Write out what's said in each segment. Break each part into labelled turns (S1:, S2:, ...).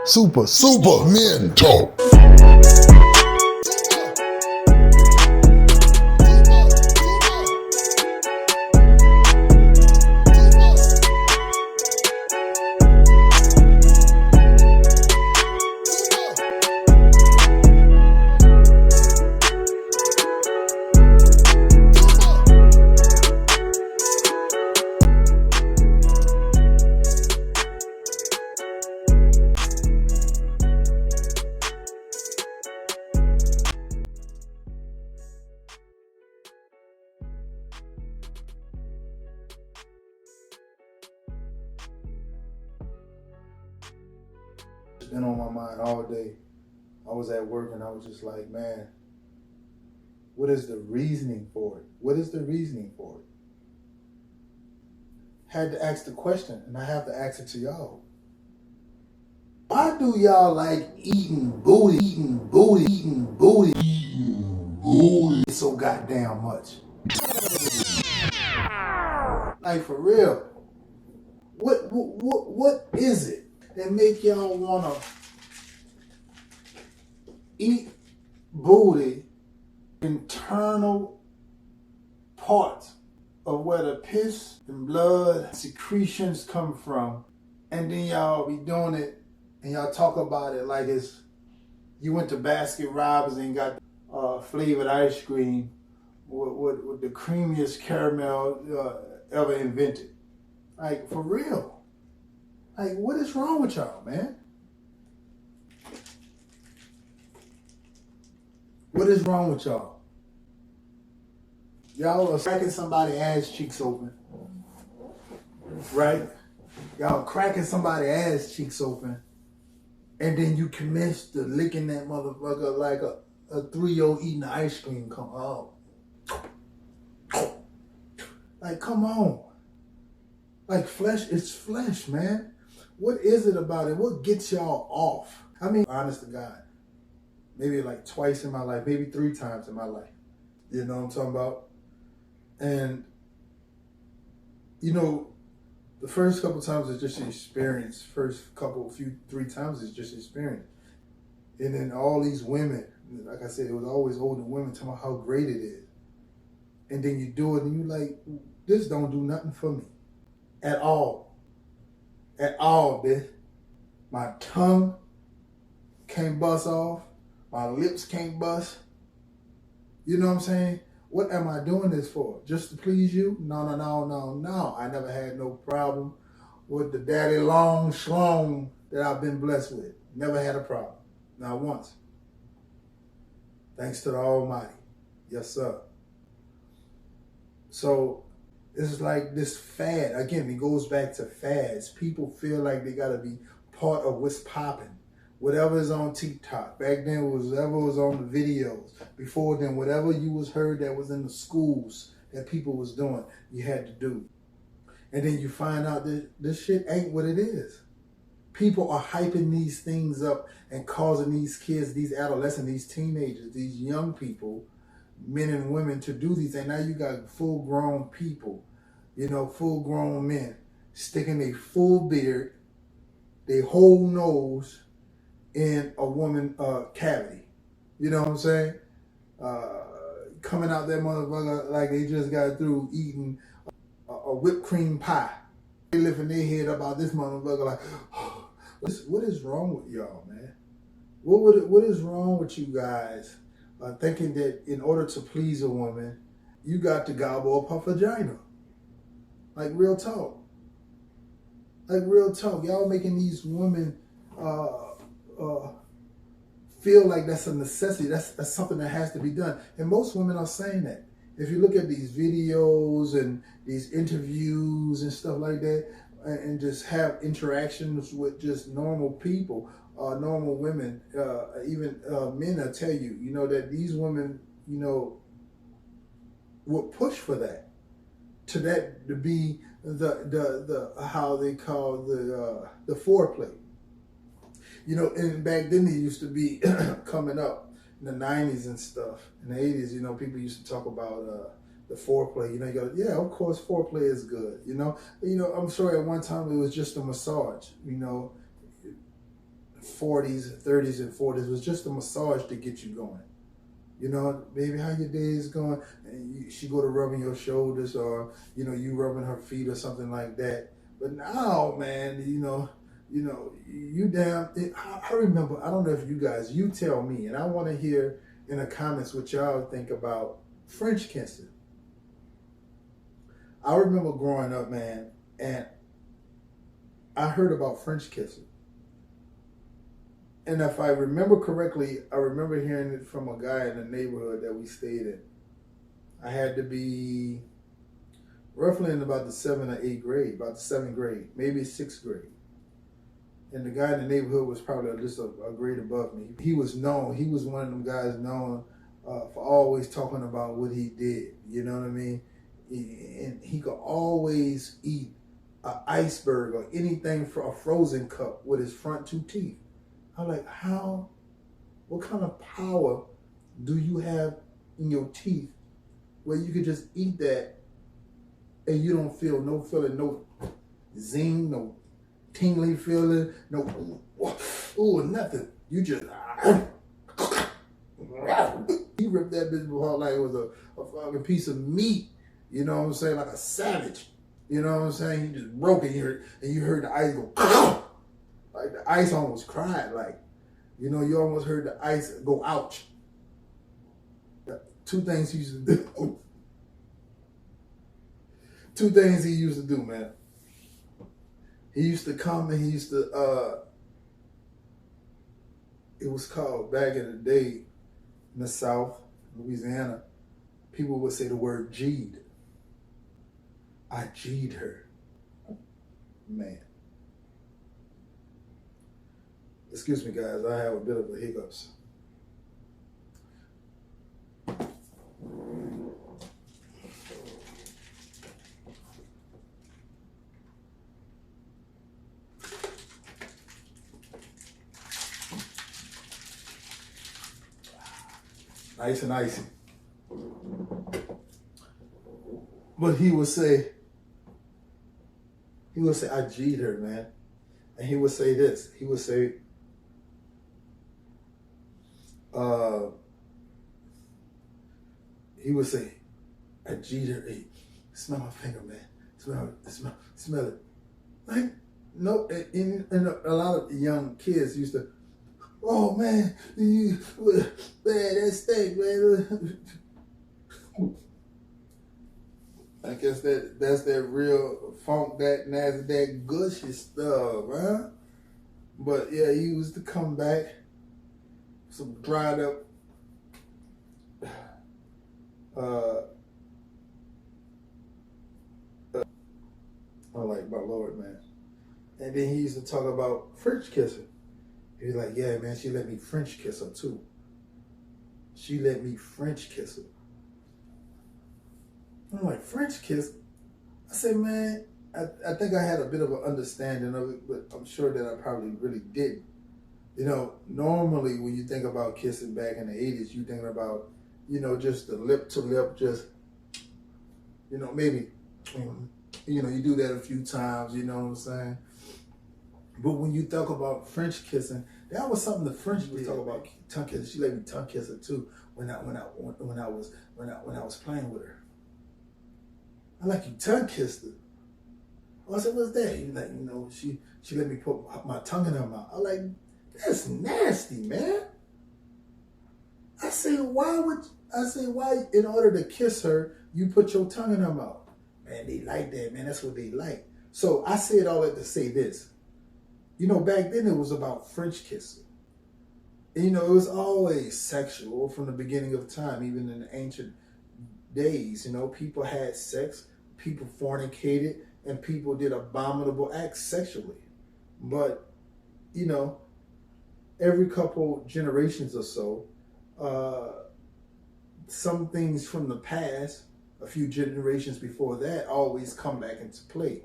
S1: Super Men Talk.
S2: It's been on my mind all day. I was at work and I was just like, man, what is the reasoning for it? What is the reasoning for it? Had to ask the question, and I have to ask it to y'all. Why do y'all like eating booty so goddamn much? Like, for real. What is it that make y'all wanna eat booty, internal parts of where the piss and blood secretions come from, and then y'all be doing it and y'all talk about it like it's you went to Baskin Robbins and got flavored ice cream with the creamiest caramel ever invented. Like, for real. Like, what is wrong with y'all, man? What is wrong with y'all? Y'all are cracking somebody's ass cheeks open, right? Y'all cracking somebody's ass cheeks open, and then you commence to licking that motherfucker like a 3-year-old eating ice cream. Come on. Like, come on. Like, flesh is flesh, man. What is it about it? What gets y'all off? I mean, honest to God, maybe like twice in my life, maybe 3 times in my life. You know what I'm talking about? And, you know, the first couple times is just experience. First couple, 3 times is just experience. And then all these women, like I said, it was always older women telling me how great it is. And then you do it and you like, this don't do nothing for me. At all. At all, bitch. My tongue can't bust off. My lips can't bust. You know what I'm saying? What am I doing this for? Just to please you? No. I never had no problem with the daddy long schlong that I've been blessed with. Never had a problem. Not once. Thanks to the Almighty. Yes, sir. So, it's like this fad. Again, it goes back to fads. People feel like they got to be part of what's popping. Whatever is on TikTok. Back then, whatever was on the videos. Before then, whatever you was heard that was in the schools that people was doing, you had to do. And then you find out that this shit ain't what it is. People are hyping these things up and causing these kids, these adolescents, these teenagers, these young people, men and women to do these things. Now you got full-grown people, you know, full-grown men sticking a full beard, their whole nose in a woman cavity. You know what I'm saying? Coming out that motherfucker like they just got through eating a whipped cream pie. They lifting their head up out this motherfucker like, oh, what is wrong with y'all, man? What is wrong with you guys? Thinking that in order to please a woman, you got to gobble up her vagina. Like, real talk. Like, real talk. Y'all making these women feel like that's a necessity. That's something that has to be done. And most women are saying that. If you look at these videos and these interviews and stuff like that, and just have interactions with just normal people, normal women, even men will tell you, you know, that these women, you know, will push for that. To be the how they call the foreplay. You know, and back then it used to be coming up in the 90s and stuff. In the 80s, you know, people used to talk about the foreplay. You know, you go, yeah, of course, foreplay is good. You know, I'm sure at one time it was just a massage. You know, 40s, 30s, and 40s was just a massage to get you going. You know, baby, how your day is going? And she go to rubbing your shoulders, or you rubbing her feet or something like that. But now, man, you damn. I remember. I don't know if you guys. You tell me, and I want to hear in the comments what y'all think about French kissing. I remember growing up, man, and I heard about French kissing. And if I remember correctly, I remember hearing it from a guy in the neighborhood that we stayed in. I had to be roughly in about the 7th or 8th grade, about the 7th grade, maybe 6th grade. And the guy in the neighborhood was probably just a grade above me. He was known. He was one of them guys known for always talking about what he did. You know what I mean? And he could always eat an iceberg or anything for a frozen cup with his front 2 teeth. I'm like, what kind of power do you have in your teeth where you could just eat that and you don't feel no feeling, no zing, no tingling feeling, no ooh, nothing. You just he ripped that bitch apart like it was a fucking piece of meat. You know what I'm saying? Like a savage. You know what I'm saying? He just broke it here and you heard the ice go like the ice almost cried, like, you almost heard the ice go ouch. 2 things he used to do. 2 things he used to do, man. He used to come and he used to, it was called, back in the day in the South, Louisiana, people would say the word G'd. I G'd her. Man. Excuse me, guys. I have a bit of a hiccups. Nice and icy. But he would say, I G'd her, man. And he would say this. He would say, I G'd her. Hey, smell my finger, man. Smell it. Like, no, and a lot of young kids used to, oh man, man, that steak, man. I guess that's that real funk, that nasty, that gushy stuff, huh? But yeah, he used to come back, some dried up I'm like, my Lord, man. And then he used to talk about French kissing. He was like, yeah, man, she let me French kiss her too. She let me French kiss her. I'm like, French kiss? I said, man, I think I had a bit of an understanding of it, but I'm sure that I probably really didn't. Normally when you think about kissing back in the 80s, you thinking about, just the lip to lip, just, maybe, you do that a few times, you know what I'm saying? But when you talk about French kissing, that was something the French would talk about tongue kissing. She let me tongue kiss her too when I was playing with her. I like, you tongue kissed her. I said, what's that? He was like, she let me put my tongue in her mouth. I like, that's nasty, man. I say, why in order to kiss her, you put your tongue in her mouth? Man, they like that, man. That's what they like. So I said all that to say this. Back then it was about French kissing. And, it was always sexual from the beginning of time, even in the ancient days. People had sex, people fornicated, and people did abominable acts sexually. But, every couple generations or so, some things from the past, a few generations before that, always come back into play.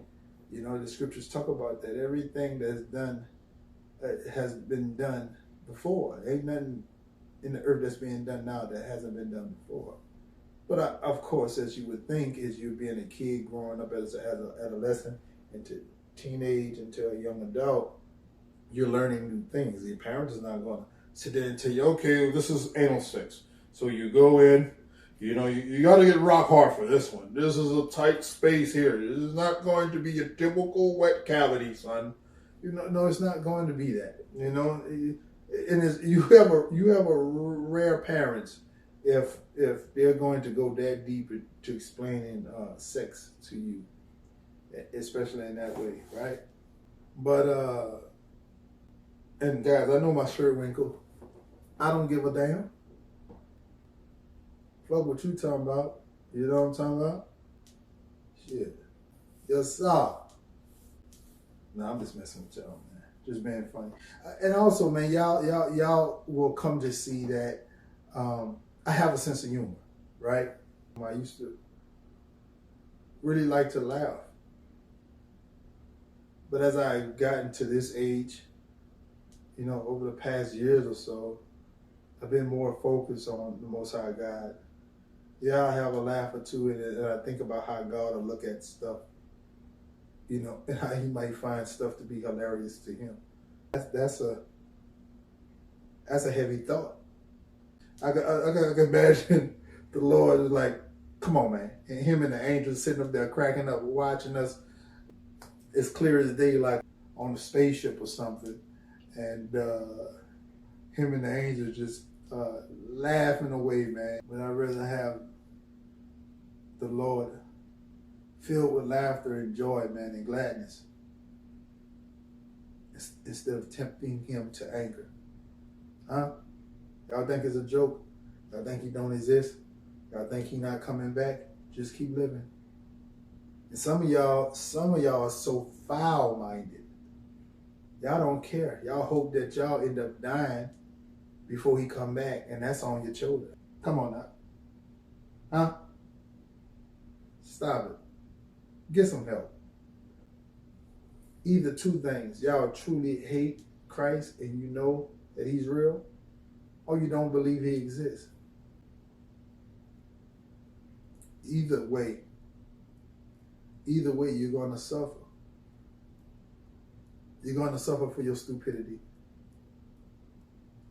S2: The scriptures talk about that. Everything that's done has been done before. Ain't nothing in the earth that's being done now that hasn't been done before. But of course, as you would think, as you being a kid growing up as an adolescent into teenage into a young adult, you're learning new things. The parent is not going to sit there and tell you, okay, this is anal sex. So you go in, you got to get rock hard for this one. This is a tight space here. This is not going to be a typical wet cavity, son. No, it's not going to be that. And you have a rare parents if they're going to go that deep to explaining sex to you, especially in that way, right? But and guys, I know my shirt wrinkled. I don't give a damn. Fuck what you talking about. You know what I'm talking about? Shit. Yes, sir. No, I'm just messing with y'all, man. Just being funny. And also, man, y'all will come to see that I have a sense of humor, right? I used to really like to laugh. But as I gotten to this age, over the past years or so, I've been more focused on the Most High God. Yeah, I have a laugh or two, and I think about how God will look at stuff, and how He might find stuff to be hilarious to Him. That's a heavy thought. I can imagine the Lord is like, come on, man, and Him and the angels sitting up there cracking up, watching us. It's clear as day, like on a spaceship or something, and Him and the angels just laughing away, man. But I'd rather have the Lord filled with laughter and joy, man, and gladness, instead of tempting Him to anger. Huh? Y'all think it's a joke? Y'all think He don't exist? Y'all think He not coming back? Just keep living. And some of y'all are so foul-minded. Y'all don't care. Y'all hope that y'all end up dying before He come back, and that's on your children. Come on now. Huh? Stop it. Get some help. Either two things. Y'all truly hate Christ and you know that He's real, or you don't believe He exists. Either way, you're going to suffer. You're going to suffer for your stupidity.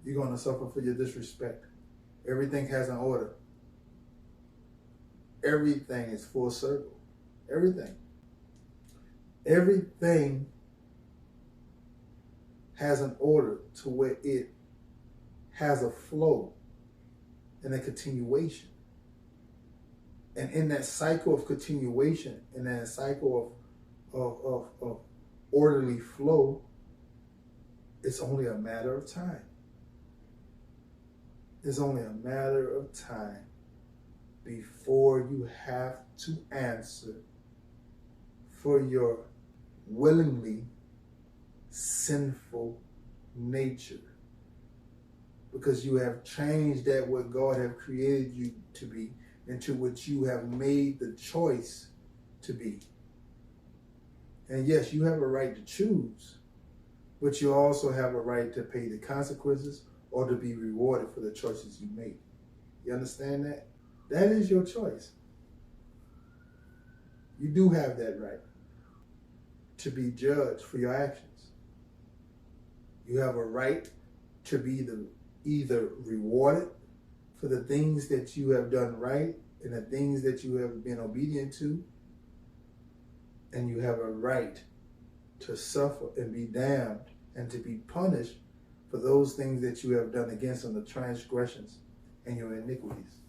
S2: You're going to suffer for your disrespect. Everything has an order. Everything is full circle. Everything. Everything has an order to where it has a flow and a continuation. And in that cycle of continuation, in that cycle of orderly flow, it's only a matter of time. It's only a matter of time before you have to answer for your willingly sinful nature, because you have changed that what God have created you to be into what you have made the choice to be. And yes, you have a right to choose, but you also have a right to pay the consequences or to be rewarded for the choices you make. You understand that? That is your choice. You do have that right to be judged for your actions. You have a right to be either rewarded for the things that you have done right and the things that you have been obedient to, and you have a right to suffer and be damned and to be punished for those things that you have done against them, the transgressions and your iniquities.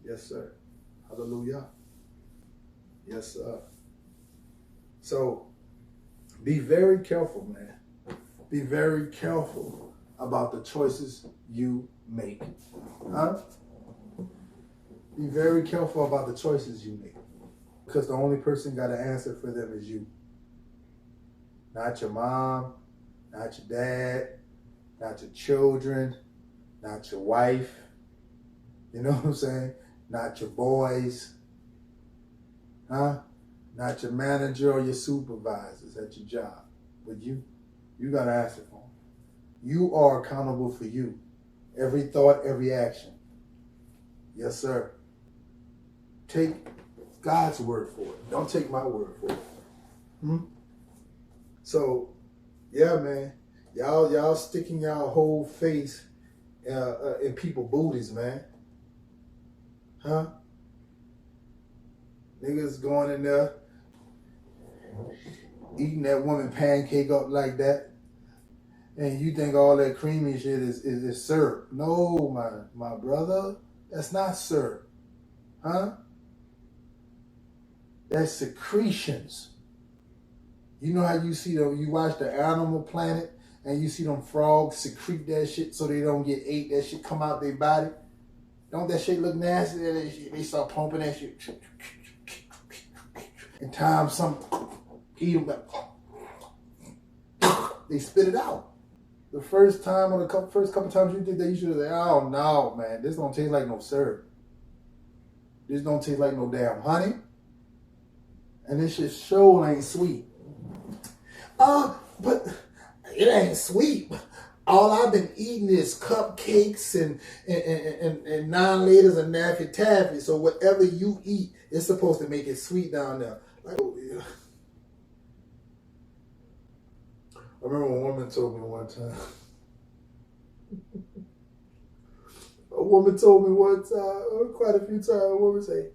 S2: Yes, sir. Hallelujah. Yes, sir. So be very careful, man. Be very careful about the choices you make. Huh? Be very careful about the choices you make, because the only person got to answer for them is you. Not your mom, not your dad, not your children, not your wife. You know what I'm saying? Not your boys. Huh? Not your manager or your supervisors at your job. But you got to answer for them. You are accountable for you. Every thought, every action. Yes, sir. Take God's word for it. Don't take my word for it. So, Yeah, man. Y'all sticking y'all whole face in people booties, man. Huh? Niggas going in there eating that woman pancake up like that, and you think all that creamy shit is syrup. No, my brother, that's not syrup. Huh? That's secretions. You know how you see them, you watch the Animal Planet and you see them frogs secrete that shit so they don't get ate, that shit come out their body? Don't that shit look nasty? They start pumping that shit. In time, some eat them, they spit it out. The first time or first couple times you did that, you should have said, oh no, man, this don't taste like no syrup. This don't taste like no damn honey. And this shit sure ain't sweet. But it ain't sweet. All I've been eating is cupcakes and 9 liters of Naffy Taffy. So whatever you eat, it's supposed to make it sweet down there. Like, oh, yeah. I remember a woman told me one time. A woman told me one time, quite a few times, a woman say,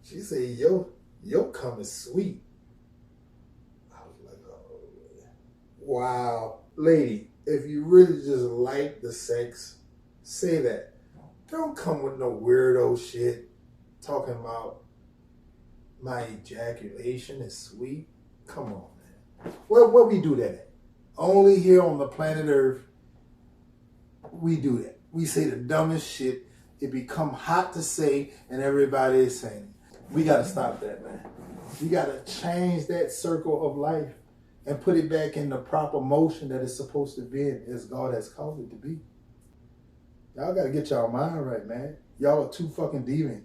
S2: She said, your cum is sweet. I was like, oh, wow. Lady, if you really just like the sex, say that. Don't come with no weirdo shit talking about my ejaculation is sweet. Come on, man. Where we do that at? Only here on the planet Earth, we do that. We say the dumbest shit. It become hot to say, and everybody is saying it. We got to stop that, man. We got to change that circle of life and put it back in the proper motion that it's supposed to be in, as God has called it to be. Y'all got to get y'all mind right, man. Y'all are too fucking deviant.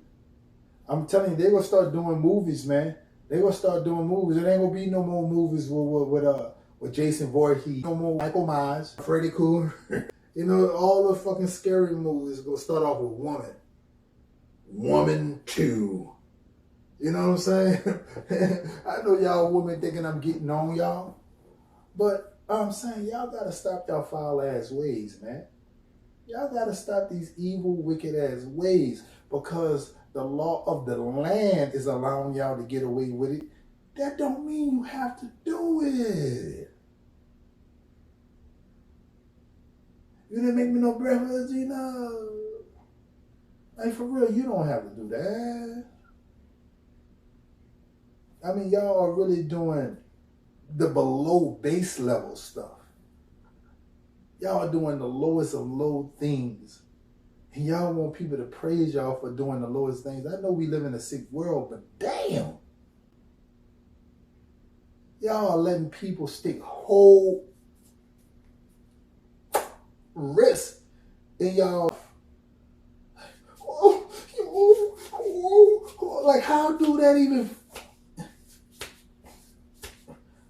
S2: I'm telling you, they going to start doing movies, man. They going to start doing movies. There ain't going to be no more movies with Jason Voorhees. No more Michael Myers, Freddy Krueger. You know, all the fucking scary movies going to start off with woman. Woman 2. You know what I'm saying? I know y'all women thinking I'm getting on y'all. But I'm saying y'all got to stop y'all foul ass ways, man. Y'all got to stop these evil, wicked ass ways, because the law of the land is allowing y'all to get away with it. That don't mean you have to do it. You didn't make me no breakfast, Gina. Like, for real, you don't have to do that. I mean, y'all are really doing the below base level stuff. Y'all are doing the lowest of low things. And y'all want people to praise y'all for doing the lowest things. I know we live in a sick world, but damn. Y'all are letting people stick whole wrists in y'all. Like, how do that even...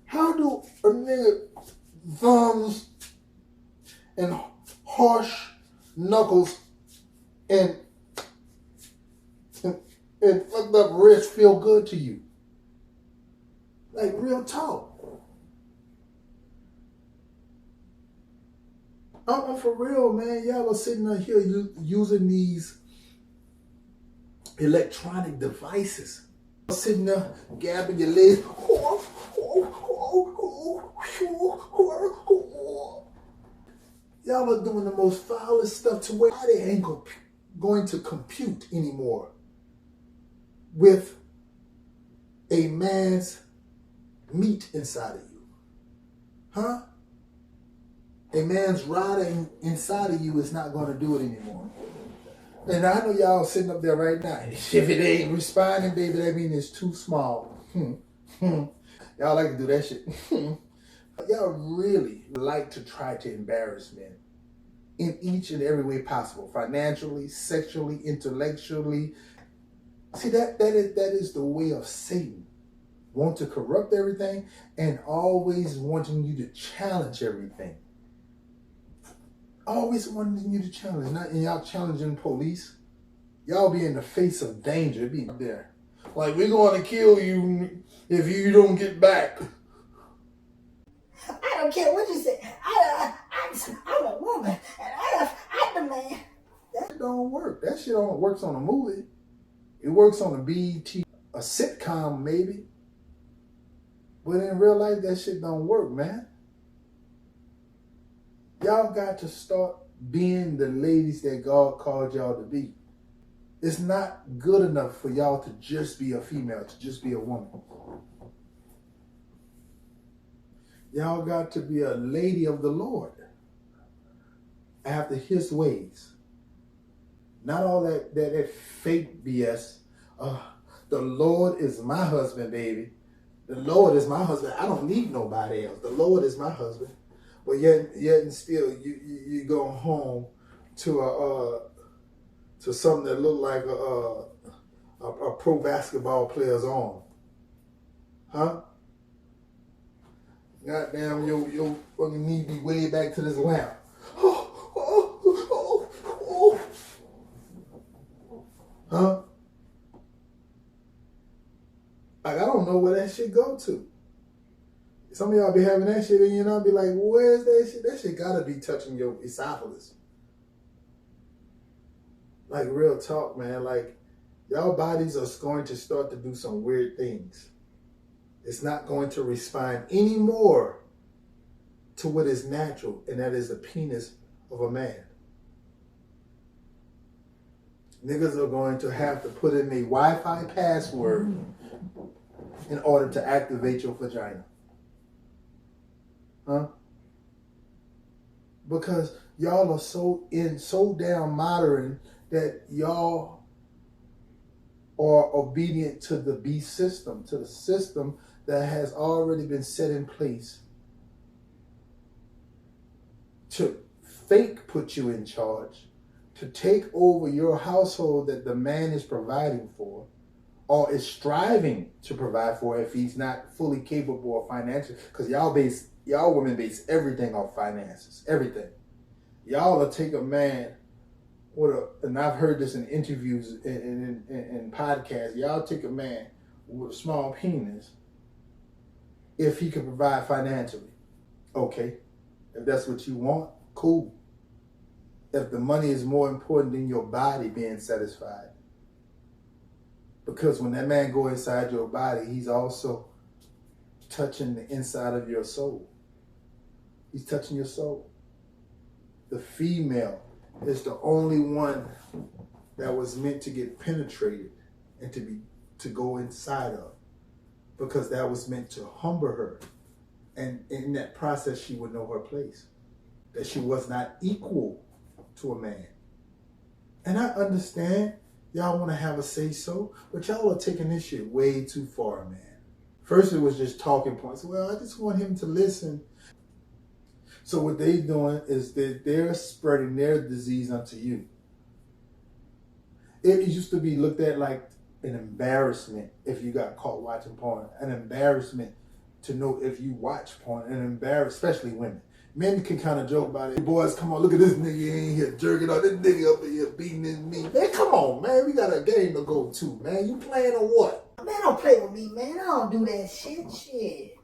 S2: How do a nigga thumbs and harsh knuckles and fucked up wrist feel good to you? Like, real talk. I'm for real, man. Y'all are sitting out here using these electronic devices. Sitting there gabbing your legs. Y'all are doing the most foulest stuff to where they ain't going to compute anymore with a man's meat inside of you. Huh? A man's rider inside of you is not going to do it anymore. And I know y'all sitting up there right now. If it ain't responding, baby, that means it's too small. Y'all like to do that shit. Y'all really like to try to embarrass men in each and every way possible. Financially, sexually, intellectually. See, that is the way of Satan. Want to corrupt everything and always wanting you to challenge everything. Always wanting you to challenge. Not in y'all challenging police. Y'all be in the face of danger. Be there. Like, we're going to kill you. if you don't get back.
S1: I don't care what you say. I'm a woman, and I demand.
S2: That don't work. That shit only works on a movie. It works on a BET, a sitcom maybe. But in real life, that shit don't work, man. Y'all got to start being the ladies that God called y'all to be. It's not good enough for y'all to just be a female, to just be a woman. Y'all got to be a lady of the Lord after his ways. Not all that fake BS. The Lord is my husband, baby. The Lord is my husband. I don't need nobody else. The Lord is my husband. But yet and still, you go home to something that look like a pro basketball player's arm, huh? Goddamn, your fucking knee be way back to this lamp. Huh? Like, I don't know where that shit go to. Some of y'all be having that shit and you know, be like, where's that shit? That shit gotta be touching your esophagus. Like, real talk, man. Like, y'all bodies are going to start to do some weird things. It's not going to respond anymore to what is natural, and that is the penis of a man. Niggas are going to have to put in a Wi-Fi password in order to activate your vagina. Huh? Because y'all are so damn modern that y'all are obedient to the beast system, to the system that has already been set in place to fake put you in charge, to take over your household that the man is providing for or is striving to provide for if he's not fully capable of financial. Because y'all women base everything off finances, everything. Y'all will take a man and I've heard this in interviews in podcasts, y'all take a man with a small penis if he can provide financially. Okay, if that's what you want, cool. If the money is more important than your body being satisfied. Because when that man go inside your body, he's also touching the inside of your soul. He's touching your soul. The female is the only one that was meant to get penetrated and to go inside of, because that was meant to humble her, and in that process she would know her place, that she was not equal to a man. And I understand y'all want to have a say so, but y'all are taking this shit way too far, man. First it was just talking points. Well, I just want him to listen. So what they doing is that they're spreading their disease onto you. It used to be looked at like an embarrassment if you got caught watching porn. An embarrassment to know if you watch porn. An embarrassment, especially women. Men can kind of joke about it. Hey, boys, come on, look at this nigga in here jerking on this nigga up in here beating his meat. Man, come on, man. We got a game to go to, man. You playing or what?
S1: Man, don't play with me, man. I don't do that shit.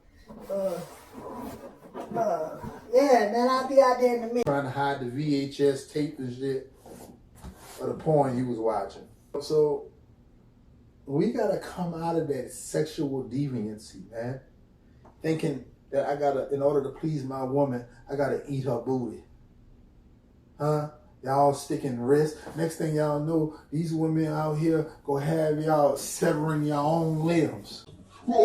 S1: Yeah, man, I'll be out there in a minute.
S2: Trying to hide the VHS tape and shit of the porn you was watching. So we gotta come out of that sexual deviancy, man. Thinking that in order to please my woman, I gotta eat her booty. Huh? Y'all sticking wrists. Next thing y'all know, these women out here gonna have y'all severing your own limbs. Come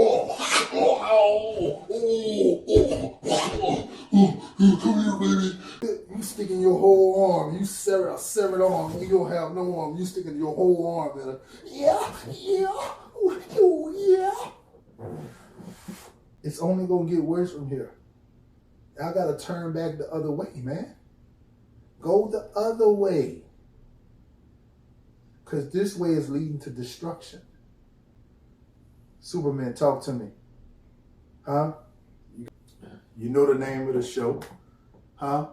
S2: here, baby. You sticking your whole arm. You sever a severed arm. You don't have no arm. You sticking your whole arm in it. Yeah. It's only gonna get worse from here. I gotta turn back the other way, man. Go the other way. Because this way is leading to destruction. Superman, talk to me. Huh? You know the name of the show. Huh?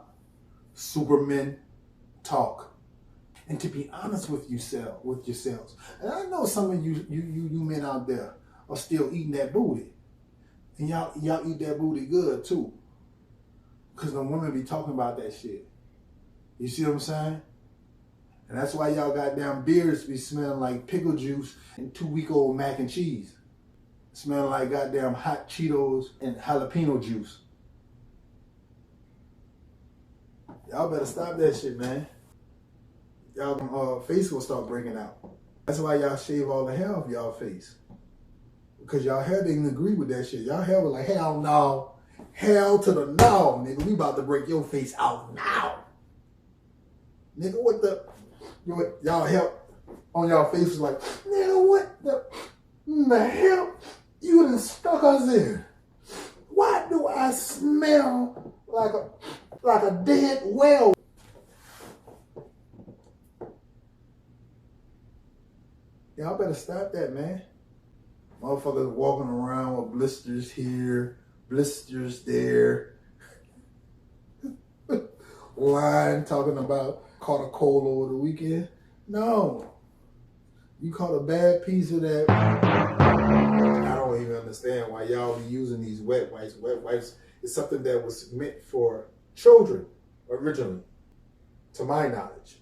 S2: Superman Talk. And to be honest with yourselves, and I know some of you men out there are still eating that booty. And y'all eat that booty good too. Because the women be talking about that shit. You see what I'm saying? And that's why y'all goddamn beards be smelling like pickle juice and 2-week-old mac and cheese. Smelling like goddamn hot Cheetos and jalapeno juice. Y'all better stop that shit, man. Y'all face will start breaking out. That's why y'all shave all the hair off y'all face. Because y'all hair didn't agree with that shit. Y'all hair was like, hell no. Hell to the no, nigga. We about to break your face out now. Nigga, what the... Y'all hair on y'all face was like, nigga, what the hell? You done stuck us in. Why do I smell like a dead whale? Y'all better stop that, man. Motherfuckers walking around with blisters here, blisters there. Lying, talking about caught a cold over the weekend. No. You caught a bad piece of that. I don't even understand why y'all be using these wet wipes. Wet wipes is something that was meant for children originally, to my knowledge.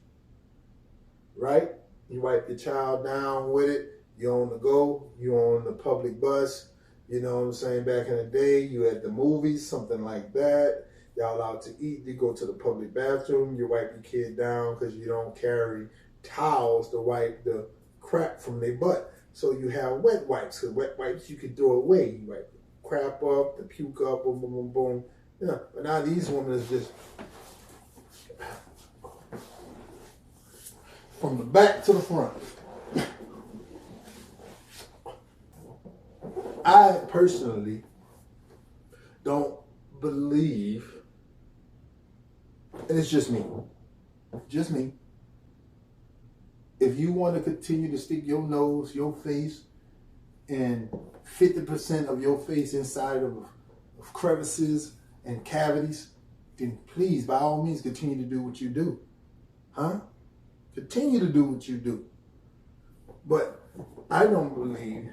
S2: Right? You wipe your child down with it. You're on the go. You're on the public bus. You know what I'm saying? Back in the day, you at the movies, something like that. Y'all out to eat. You go to the public bathroom. You wipe your kid down because you don't carry towels to wipe the crap from their butt. So you have wet wipes. Because wet wipes, you can throw away. You wipe the crap up, the puke up, boom, boom, boom, boom. Yeah. But now these women is just from the back to the front. I personally don't believe, and it's just me, if you want to continue to stick your nose, your face, and 50% of your face inside of crevices and cavities, then please, by all means, continue to do what you do. Huh? Continue to do what you do. But I don't believe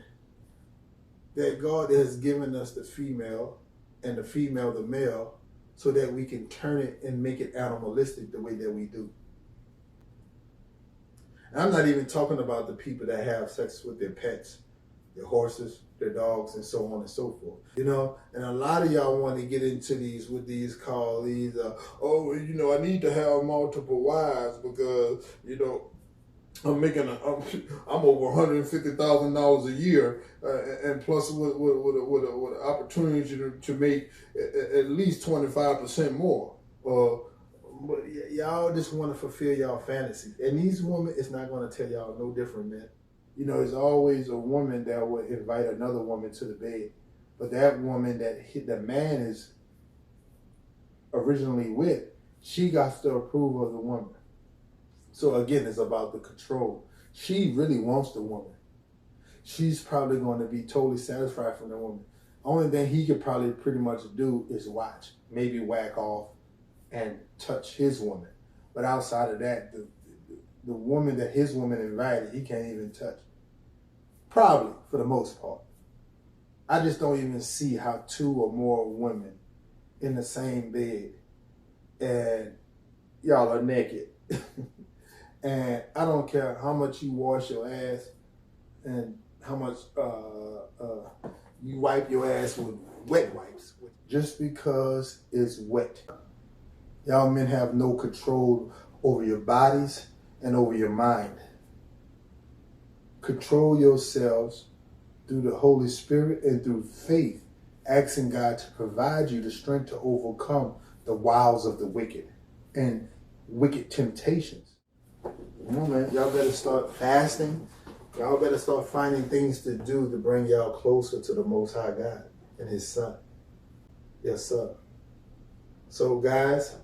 S2: that God has given us the female and the female the male so that we can turn it and make it animalistic the way that we do. And I'm not even talking about the people that have sex with their pets, their horses, their dogs, and so on and so forth. You know, and a lot of y'all want to get into these I need to have multiple wives because, I'm over $150,000 a year, and plus with an opportunity to make at least 25% more. But y'all just want to fulfill y'all fantasies, and these women is not going to tell y'all no different, man. There's always a woman that would invite another woman to the bed, but that woman that the man is originally with, she got the approval of the woman. So again, it's about the control. She really wants the woman. She's probably going to be totally satisfied from the woman. Only thing he could probably pretty much do is watch, maybe whack off and touch his woman. But outside of that, the woman that his woman invited, he can't even touch. Probably, for the most part. I just don't even see how 2 or more women in the same bed and y'all are naked. And I don't care how much you wash your ass and how much you wipe your ass with wet wipes. Just because it's wet. Y'all men have no control over your bodies and over your mind. Control yourselves through the Holy Spirit and through faith, asking God to provide you the strength to overcome the wiles of the wicked and wicked temptations. Come on, man. Y'all better start fasting. Y'all better start finding things to do to bring y'all closer to the Most High God and His Son. Yes, sir. So, guys,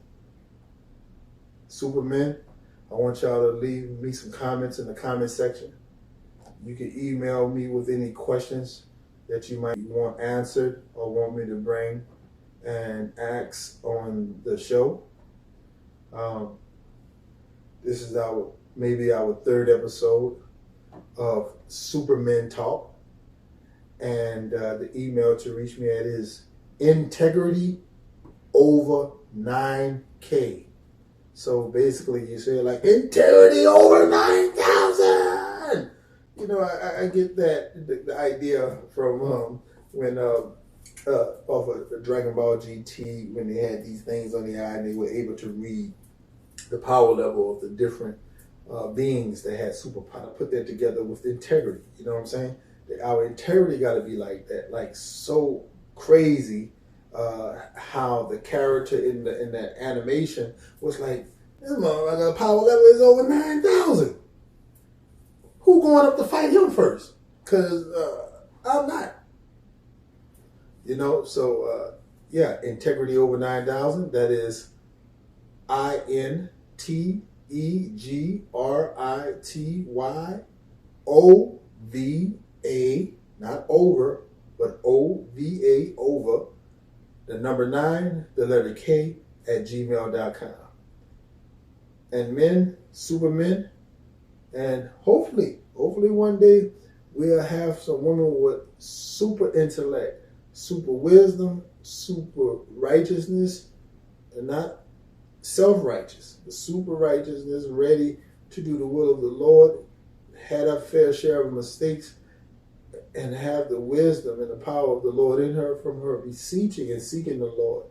S2: Supermen, I want y'all to leave me some comments in the comment section. You can email me with any questions that you might want answered or want me to bring and ask on the show. This is maybe our 3rd episode of Supermen Talk. And the email to reach me at is integrity over 9K. So basically, you say like integrity over 9,000. You know, I get that the idea from when off of Dragon Ball GT, when they had these things on the eye and they were able to read the power level of the different beings that had superpower. Put that together with integrity. You know what I'm saying? Our integrity got to be like that, like so crazy. How the character in that animation was like, this motherfucker power level is over 9,000. Who going up to fight him first? Because I'm not. You know, so yeah, integrity over 9,000. That is INTEGRITYOVA, not over, but OVA, over, the number 9, the letter K, at gmail.com. And men, supermen, and hopefully one day we'll have some women with super intellect, super wisdom, super righteousness, and not self-righteous, but super righteousness, ready to do the will of the Lord, had a fair share of mistakes, and have the wisdom and the power of the Lord in her, from her beseeching and seeking the Lord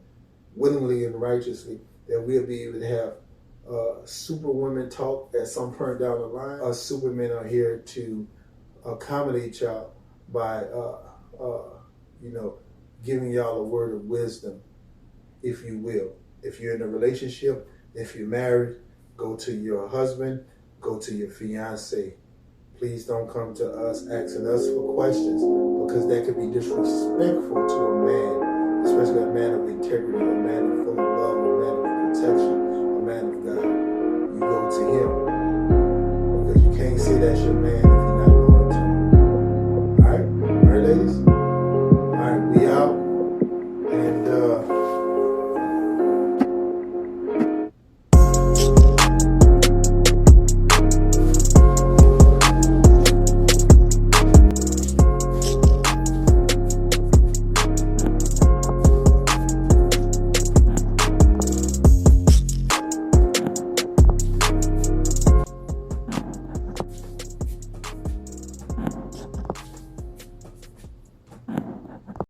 S2: willingly and righteously, that we'll be able to have super women talk at some point down the line. Us supermen are here to accommodate y'all by, giving y'all a word of wisdom, if you will. If you're in a relationship, if you're married, go to your husband, go to your fiance. Please don't come to us asking us for questions, because that could be disrespectful to a man, especially a man of integrity, a man full of love, a man of protection, a man of God. You go to him, because you can't say that's your man